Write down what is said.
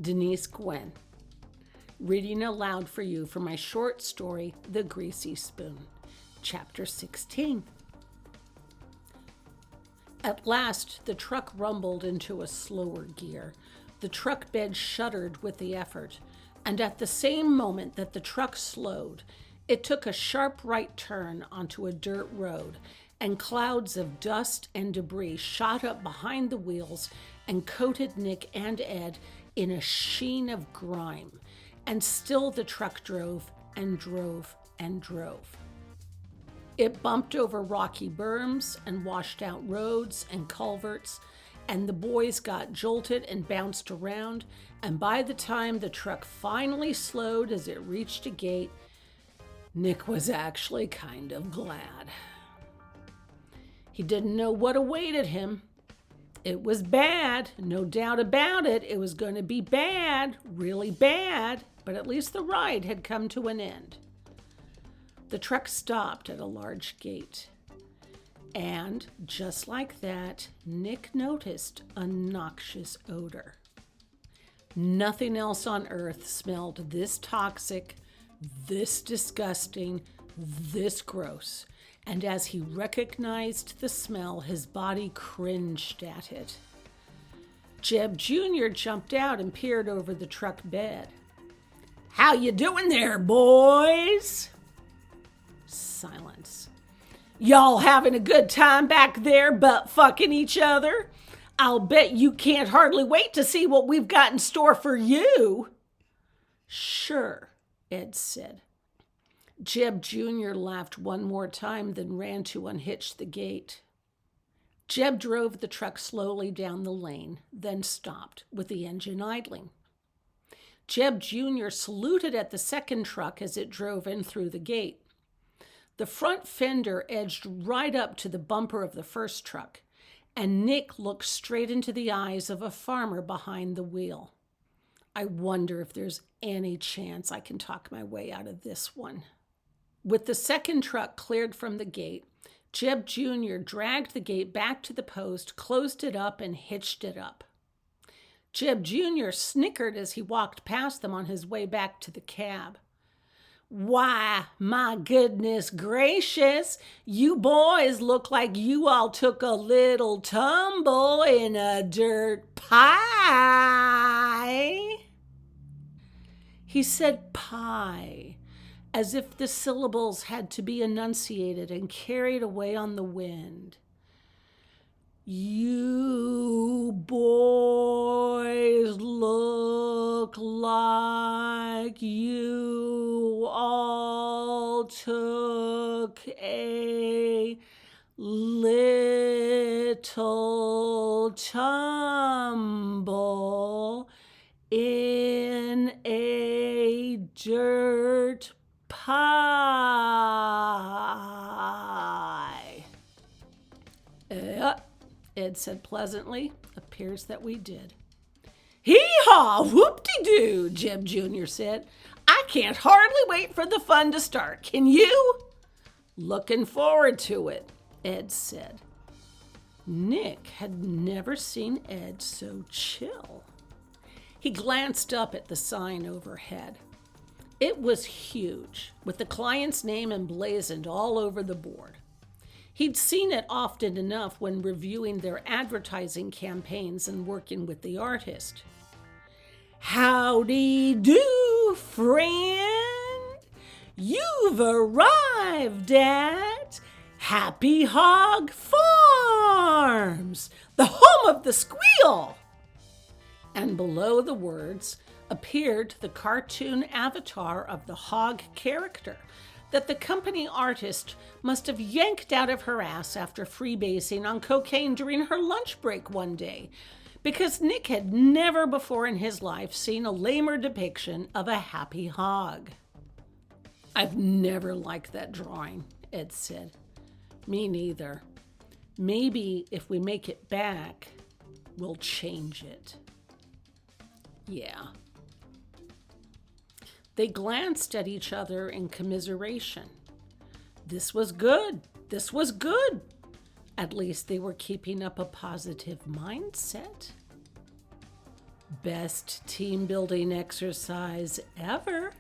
Denise Gwen, reading aloud for you from my short story, The Greasy Spoon, Chapter 16. At last, the truck rumbled into a slower gear. The truck bed shuddered with the effort, and at the same moment that the truck slowed, it took a sharp right turn onto a dirt road, and clouds of dust and debris shot up behind the wheels and coated Nick and Ed in a sheen of grime. And still the truck drove and drove and drove. It bumped over rocky berms and washed out roads and culverts, and the boys got jolted and bounced around, and by the time the truck finally slowed as it reached a gate, Nick was actually kind of glad. He didn't know what awaited him. It was bad, no doubt about it. It was going to be bad, really bad, but at least the ride had come to an end. The truck stopped at a large gate. And just like that, Nick noticed a noxious odor. Nothing else on earth smelled this toxic, this disgusting, this gross. And as he recognized the smell, his body cringed at it. Jeb Jr. jumped out and peered over the truck bed. "How you doing there, boys?" Silence. "Y'all having a good time back there butt fucking each other? I'll bet you can't hardly wait to see what we've got in store for you." "Sure," Ed said. Jeb Jr. laughed one more time, then ran to unhitch the gate. Jeb drove the truck slowly down the lane, then stopped, with the engine idling. Jeb Jr. saluted at the second truck as it drove in through the gate. The front fender edged right up to the bumper of the first truck, and Nick looked straight into the eyes of a farmer behind the wheel. I wonder if there's any chance I can talk my way out of this one. With the second truck cleared from the gate, Jeb Jr. dragged the gate back to the post, closed it up, and hitched it up. Jeb Jr. snickered as he walked past them on his way back to the cab. "Why, my goodness gracious, you boys look like you all took a little tumble in a dirt pie." He said pie, as if the syllables had to be enunciated and carried away on the wind. "You boys look like you all took a little tumble in a dirt pie." Ed said pleasantly. "Appears that we did." "Hee-haw, whoop-de-doo," Jeb Jr. said. "I can't hardly wait for the fun to start. Can you?" "Looking forward to it," Ed said. Nick had never seen Ed so chill. He glanced up at the sign overhead. It was huge, with the client's name emblazoned all over the board. He'd seen it often enough when reviewing their advertising campaigns and working with the artist. "Howdy do, friend. You've arrived at Happy Hog Farms, the home of the SQUEAL." And below the words appeared the cartoon avatar of the hog character that the company artist must have yanked out of her ass after freebasing on cocaine during her lunch break one day, because Nick had never before in his life seen a lamer depiction of a happy hog. "I've never liked that drawing," Ed said. "Me neither. Maybe if we make it back, we'll change it." "Yeah." They glanced at each other in commiseration. This was good. This was good. At least they were keeping up a positive mindset. Best team building exercise ever.